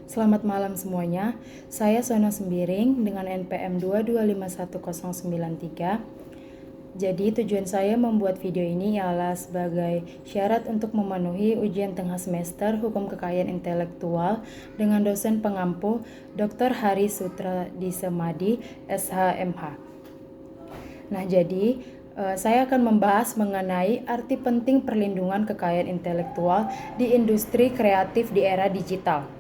Selamat malam semuanya, saya Sona Sembiring dengan NPM 2251093. Jadi tujuan saya membuat video ini ialah sebagai syarat untuk memenuhi ujian tengah semester Hukum Kekayaan Intelektual dengan dosen pengampu Dr. Hari Sutradisemadi, SHMH. Nah, jadi saya akan membahas mengenai arti penting perlindungan kekayaan intelektual di industri kreatif di era digital.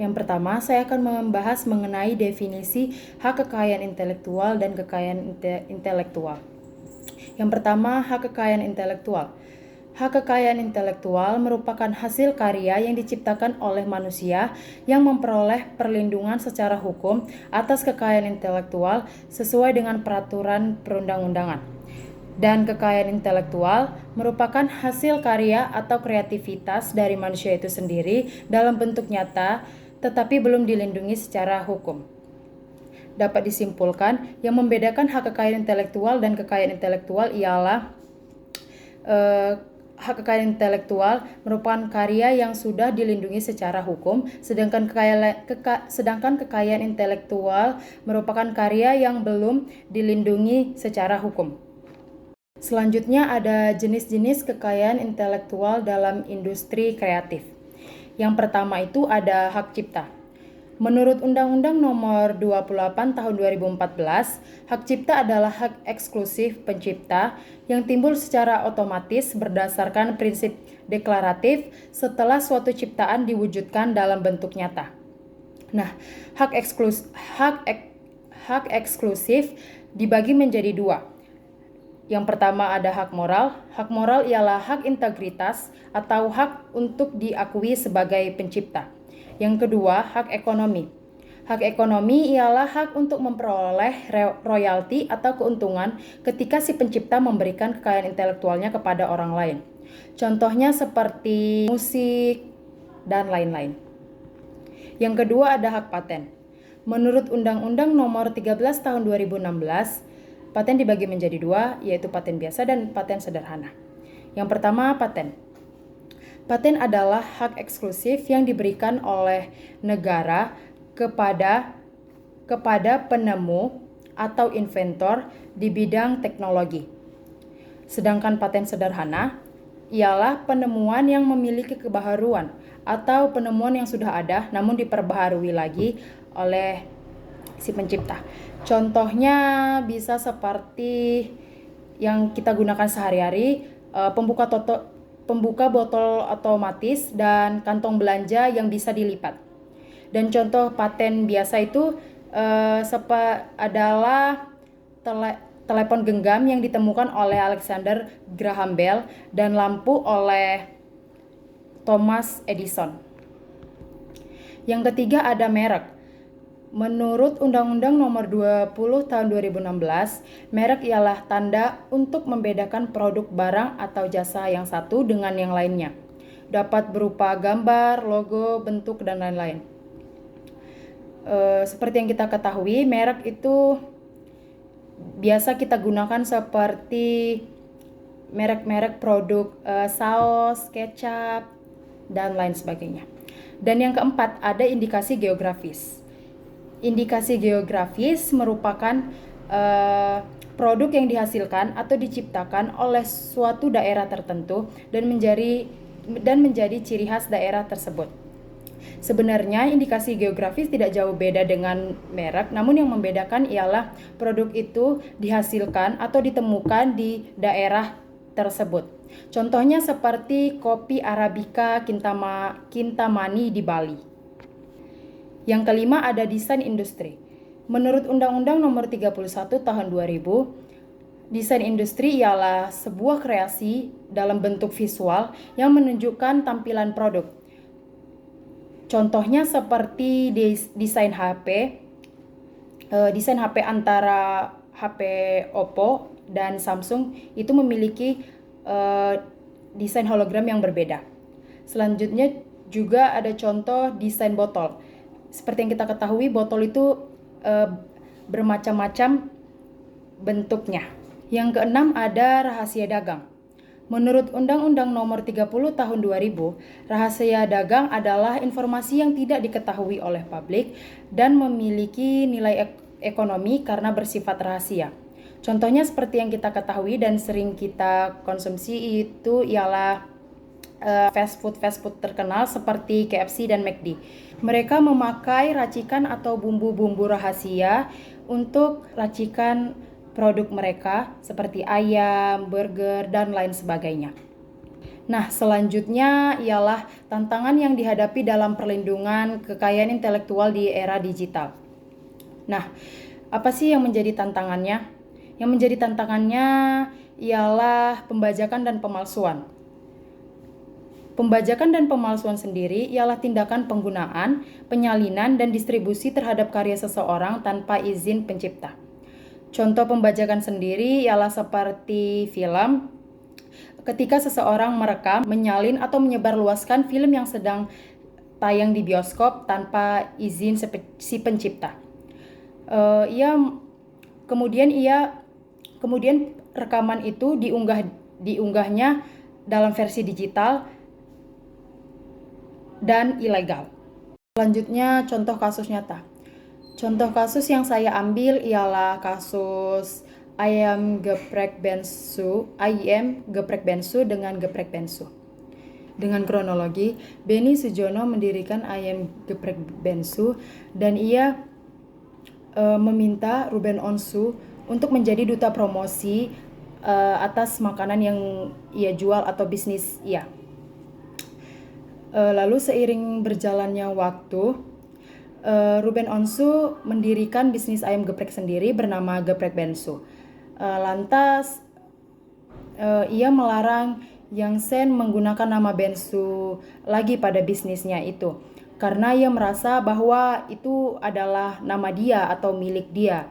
Yang pertama, saya akan membahas mengenai definisi hak kekayaan intelektual dan kekayaan intelektual. Yang pertama, hak kekayaan intelektual. Hak kekayaan intelektual merupakan hasil karya yang diciptakan oleh manusia yang memperoleh perlindungan secara hukum atas kekayaan intelektual sesuai dengan peraturan perundang-undangan. Dan kekayaan intelektual merupakan hasil karya atau kreativitas dari manusia itu sendiri dalam bentuk nyata, tetapi belum dilindungi secara hukum. Dapat disimpulkan, yang membedakan hak kekayaan intelektual dan kekayaan intelektual ialah hak kekayaan intelektual merupakan karya yang sudah dilindungi secara hukum, sedangkan kekayaan intelektual merupakan karya yang belum dilindungi secara hukum. Selanjutnya ada jenis-jenis kekayaan intelektual dalam industri kreatif. Yang pertama itu ada hak cipta. Menurut Undang-Undang Nomor 28 Tahun 2014, hak cipta adalah hak eksklusif pencipta yang timbul secara otomatis berdasarkan prinsip deklaratif setelah suatu ciptaan diwujudkan dalam bentuk nyata. Nah, hak eksklusif dibagi menjadi dua. Yang pertama ada hak moral. Hak moral ialah hak integritas atau hak untuk diakui sebagai pencipta. Yang kedua, hak ekonomi. Hak ekonomi ialah hak untuk memperoleh royalti atau keuntungan ketika si pencipta memberikan kekayaan intelektualnya kepada orang lain. Contohnya seperti musik dan lain-lain. Yang kedua ada hak paten. Menurut Undang-Undang Nomor 13 Tahun 2016, paten dibagi menjadi dua, yaitu paten biasa dan paten sederhana. Yang pertama, paten. Paten adalah hak eksklusif yang diberikan oleh negara kepada penemu atau inventor di bidang teknologi. Sedangkan paten sederhana ialah penemuan yang memiliki kebaharuan atau penemuan yang sudah ada namun diperbaharui lagi oleh si pencipta. Contohnya bisa seperti yang kita gunakan sehari-hari, pembuka botol otomatis dan kantong belanja yang bisa dilipat. Dan contoh paten biasa itu adalah telepon genggam yang ditemukan oleh Alexander Graham Bell dan lampu oleh Thomas Edison. Yang ketiga ada merek. Menurut Undang-Undang Nomor 20 Tahun 2016, merek ialah tanda untuk membedakan produk barang atau jasa yang satu dengan yang lainnya. Dapat berupa gambar, logo, bentuk, dan lain-lain. Seperti yang kita ketahui, merek itu biasa kita gunakan seperti merek-merek produk saus, kecap, dan lain sebagainya. Dan yang keempat ada indikasi geografis. Indikasi geografis merupakan produk yang dihasilkan atau diciptakan oleh suatu daerah tertentu dan menjadi ciri khas daerah tersebut. Sebenarnya indikasi geografis tidak jauh beda dengan merek, namun yang membedakan ialah produk itu dihasilkan atau ditemukan di daerah tersebut. Contohnya seperti kopi Arabica Kintamani di Bali. Yang kelima ada desain industri. Menurut Undang-Undang Nomor 31 Tahun 2000, desain industri ialah sebuah kreasi dalam bentuk visual yang menunjukkan tampilan produk. Contohnya seperti desain HP. Desain HP antara HP Oppo dan Samsung itu memiliki desain hologram yang berbeda. Selanjutnya juga ada contoh desain botol. Seperti yang kita ketahui, botol itu bermacam-macam bentuknya. Yang keenam ada rahasia dagang. Menurut Undang-Undang Nomor 30 Tahun 2000, rahasia dagang adalah informasi yang tidak diketahui oleh publik dan memiliki nilai ekonomi karena bersifat rahasia. Contohnya seperti yang kita ketahui dan sering kita konsumsi itu ialah fast food terkenal seperti KFC dan McD. Mereka memakai racikan atau bumbu-bumbu rahasia untuk racikan produk mereka seperti ayam, burger, dan lain sebagainya. Nah, selanjutnya ialah tantangan yang dihadapi dalam perlindungan kekayaan intelektual di era digital. Nah, apa sih yang menjadi tantangannya? Yang menjadi tantangannya ialah pembajakan dan pemalsuan. Pembajakan dan pemalsuan sendiri ialah tindakan penggunaan, penyalinan, dan distribusi terhadap karya seseorang tanpa izin pencipta. Contoh pembajakan sendiri ialah seperti film, ketika seseorang merekam, menyalin, atau menyebarluaskan film yang sedang tayang di bioskop tanpa izin si pencipta. Kemudian rekaman itu diunggahnya dalam versi digital dan ilegal. Selanjutnya contoh kasus nyata. Contoh kasus yang saya ambil ialah kasus ayam geprek bensu dengan geprek bensu. Dengan kronologi, Benny Sujono mendirikan ayam geprek bensu dan ia meminta Ruben Onsu untuk menjadi duta promosi atas makanan yang ia jual atau bisnis ia. Lalu seiring berjalannya waktu, Ruben Onsu mendirikan bisnis ayam geprek sendiri bernama Geprek Bensu. Lantas ia melarang Yang Sen menggunakan nama Bensu lagi pada bisnisnya itu, karena ia merasa bahwa itu adalah nama dia atau milik dia.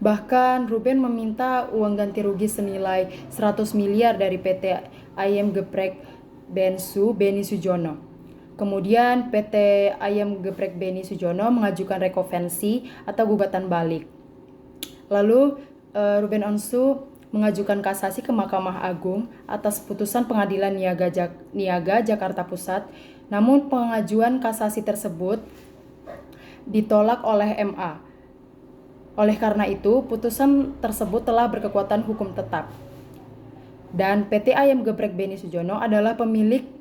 Bahkan Ruben meminta uang ganti rugi senilai 100 miliar dari PT Ayam Geprek Bensu Benny Sujono. Kemudian PT Ayam Geprek Benny Sujono mengajukan rekonvensi atau gugatan balik. Lalu Ruben Onsu mengajukan kasasi ke Mahkamah Agung atas putusan Pengadilan Niaga Jakarta Pusat. Namun pengajuan kasasi tersebut ditolak oleh MA. Oleh karena itu, putusan tersebut telah berkekuatan hukum tetap. Dan PT Ayam Geprek Benny Sujono adalah pemilik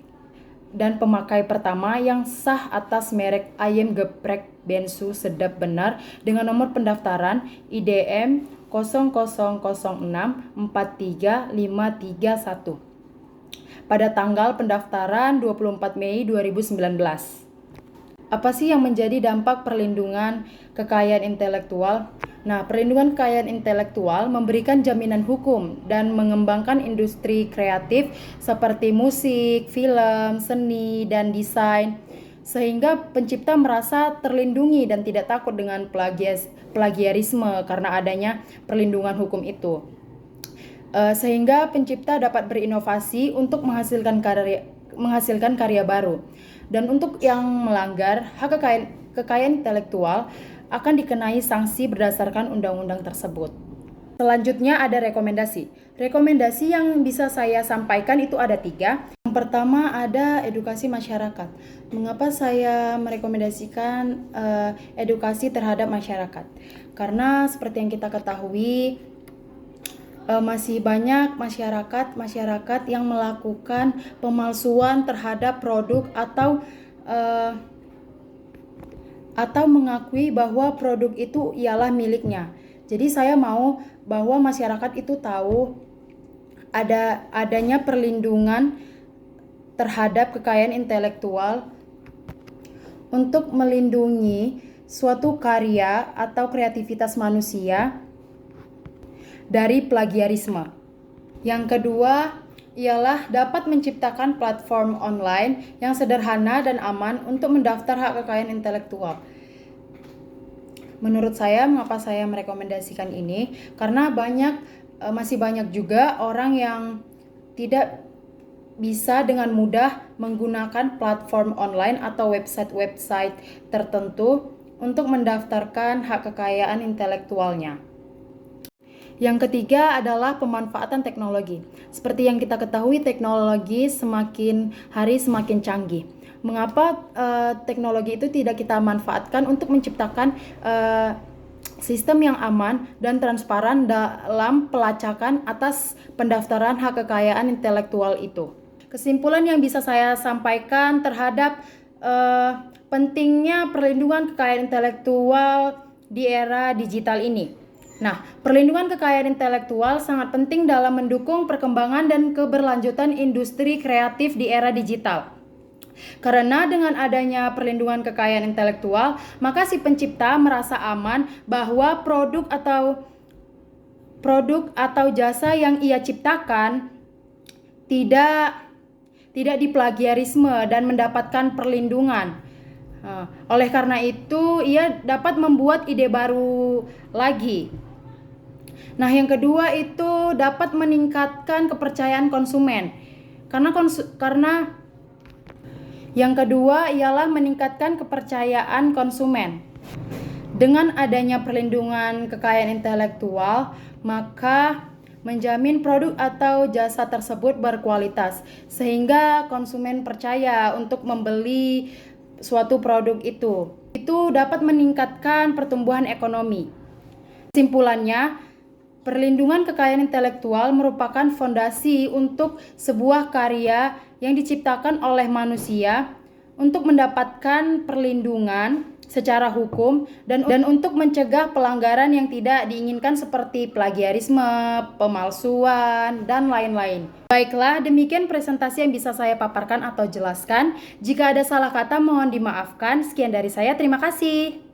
dan pemakai pertama yang sah atas merek Ayam Geprek Bensu Sedap Benar dengan nomor pendaftaran IDM 0006435531 pada tanggal pendaftaran 24 Mei 2019. Apa sih yang menjadi dampak perlindungan kekayaan intelektual? Nah, perlindungan kekayaan intelektual memberikan jaminan hukum dan mengembangkan industri kreatif seperti musik, film, seni, dan desain, sehingga pencipta merasa terlindungi dan tidak takut dengan plagiarisme karena adanya perlindungan hukum itu. Sehingga pencipta dapat berinovasi untuk menghasilkan karya baru. Dan untuk yang melanggar hak kekayaan intelektual akan dikenai sanksi berdasarkan undang-undang tersebut. Selanjutnya ada rekomendasi. Rekomendasi yang bisa saya sampaikan itu ada 3. Yang pertama ada edukasi masyarakat. Mengapa saya merekomendasikan edukasi terhadap masyarakat? Karena seperti yang kita ketahui, masih banyak masyarakat yang melakukan pemalsuan terhadap produk atau mengakui bahwa produk itu ialah miliknya. Jadi saya mau bahwa masyarakat itu tahu adanya perlindungan terhadap kekayaan intelektual untuk melindungi suatu karya atau kreativitas manusia dari plagiarisme. Yang kedua ialah dapat menciptakan platform online yang sederhana dan aman untuk mendaftar hak kekayaan intelektual. Menurut saya, mengapa saya merekomendasikan ini? Karena masih banyak juga orang yang tidak bisa dengan mudah menggunakan platform online atau website tertentu untuk mendaftarkan hak kekayaan intelektualnya. Yang ketiga adalah pemanfaatan teknologi. Seperti yang kita ketahui, teknologi semakin hari semakin canggih. Mengapa teknologi itu tidak kita manfaatkan untuk menciptakan sistem yang aman dan transparan dalam pelacakan atas pendaftaran hak kekayaan intelektual itu? Kesimpulan yang bisa saya sampaikan terhadap pentingnya perlindungan kekayaan intelektual di era digital ini. Nah, perlindungan kekayaan intelektual sangat penting dalam mendukung perkembangan dan keberlanjutan industri kreatif di era digital. Karena dengan adanya perlindungan kekayaan intelektual, maka si pencipta merasa aman bahwa produk atau jasa yang ia ciptakan tidak diplagiarisme dan mendapatkan perlindungan. Oleh karena itu, ia dapat membuat ide baru lagi. Nah, yang kedua itu dapat meningkatkan kepercayaan konsumen. Karena yang kedua ialah meningkatkan kepercayaan konsumen. Dengan adanya perlindungan kekayaan intelektual, maka menjamin produk atau jasa tersebut berkualitas, sehingga konsumen percaya untuk membeli suatu produk itu. Itu dapat meningkatkan pertumbuhan ekonomi. Kesimpulannya, perlindungan kekayaan intelektual merupakan fondasi untuk sebuah karya yang diciptakan oleh manusia untuk mendapatkan perlindungan secara hukum dan untuk mencegah pelanggaran yang tidak diinginkan seperti plagiarisme, pemalsuan, dan lain-lain. Baiklah, demikian presentasi yang bisa saya paparkan atau jelaskan. Jika ada salah kata mohon dimaafkan. Sekian dari saya, terima kasih.